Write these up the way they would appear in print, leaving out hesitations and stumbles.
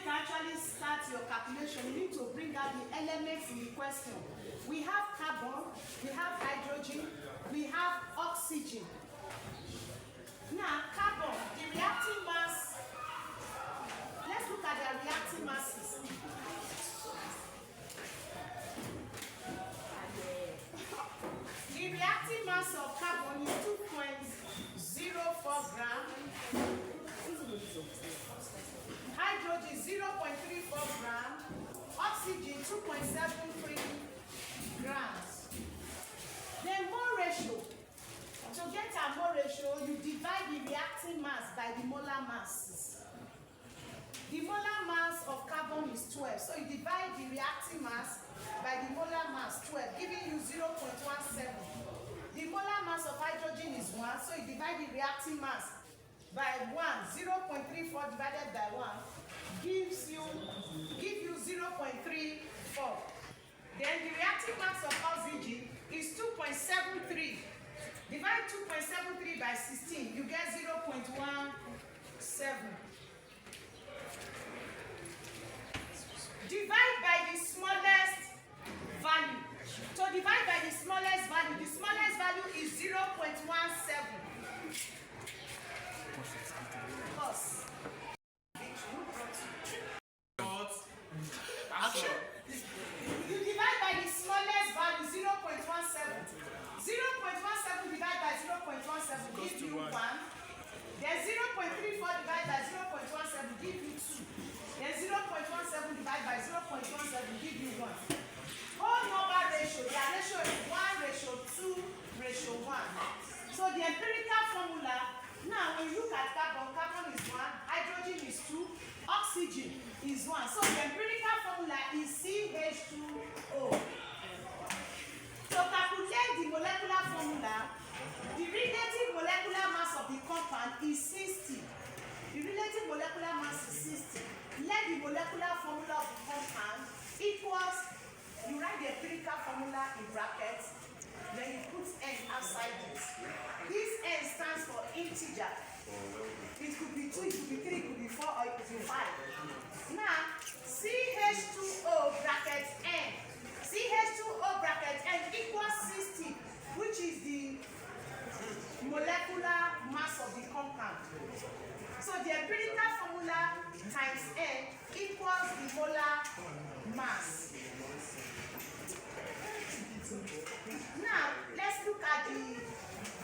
can actually start your calculation, you need to bring out the elements in the question. We have carbon, we have hydrogen, we have oxygen. Now, carbon, the reacting mass, let's look at their reacting masses. The reacting mass of carbon is 2.04 grams. Hydrogen 0.34 grams. Oxygen 2.73 grams. Then mole ratio. To get a mole ratio, you divide the reacting mass by the molar masses. The molar mass of carbon is 12, so you divide the reacting mass by the molar mass 12, giving you 0.17. The molar mass of hydrogen is 1, so you divide the reacting mass by 1. 0.34 divided by 1 gives you 0.34. Then the reacting mass of oxygen is 2.73. Divide 2.73 by 16, you get 0.17. Divide by the smallest value. To divide by the smallest value is 0.17. Plus. You divide by the smallest value, 0.17. 0.17 divided by 0.17 gives you 1. Then 0.34 divided by 0.17 gives you 2. Then 0.17 divided by 0.17 gives you 1. Whole number ratio, their ratio is 1:2:1. So the empirical formula, now when you look at carbon, carbon is 1, hydrogen is 2, oxygen is 1. So the empirical formula is CH2O. To calculate the molecular formula, the relative molecular mass of the compound is 60. The relative molecular mass is 60. Let the molecular formula of the compound equals, you write the empirical formula in brackets, then you put n outside this. This n stands for integer. It could be 2, it could be 3, it could be 4, or it could be 5. Now, CH2O bracket n. CH2O bracket n equals 60, which is the molecular mass of the compound. So the empirical formula times n equals the molar mass. Now, let's look at the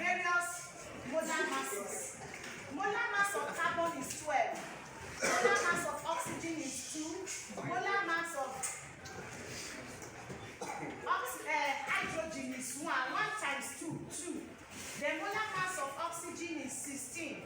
various molar masses. Molar mass of carbon is 12. Molar mass of oxygen is 2. Molar mass of hydrogen is 1. 1 times 2, 2. The molar mass of oxygen is 16.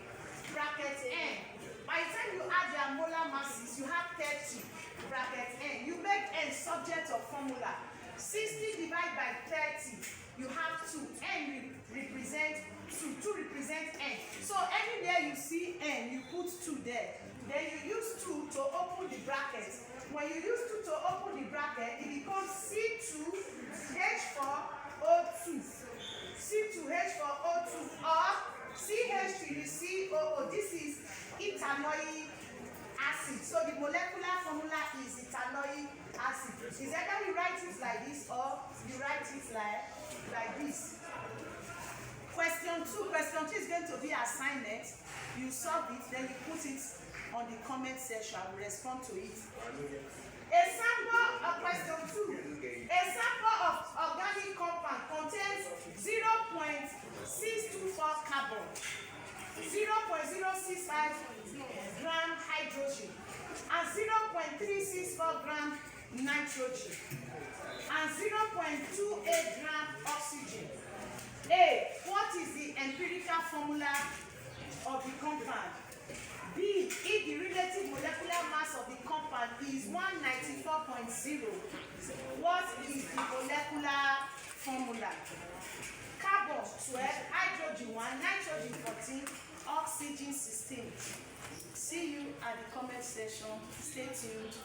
Bracket n. By the time you add their molar masses, you have 30. Bracket n. You make n subject of formula. 60 divided by 30, you have 2. N represent 2. 2 represents n. So anywhere you see n, you put 2 there. Then you use 2 to open the bracket. When you use 2 to open the bracket, it becomes C2H4O2. C2H4O2 or CH3COO. This is ethanoic acid. So the molecular formula is ethanoic acid. Is either you write it like this or you write it like this. Question 2. Question 2 is going to be assignment. You solve it, then you put it on the comment section. I will respond to it. A sample of question 2. A sample of organic compound contains 0.624 carbon, 0.065 gram hydrogen, and 0.364 gram nitrogen, and 0.28 gram oxygen. A. What is the empirical formula of the compound? B. If the relative molecular mass of the compound is 194.0, what is the molecular formula? Carbon 12, hydrogen 1, nitrogen 14, oxygen 16. See you at the comment section. Stay tuned.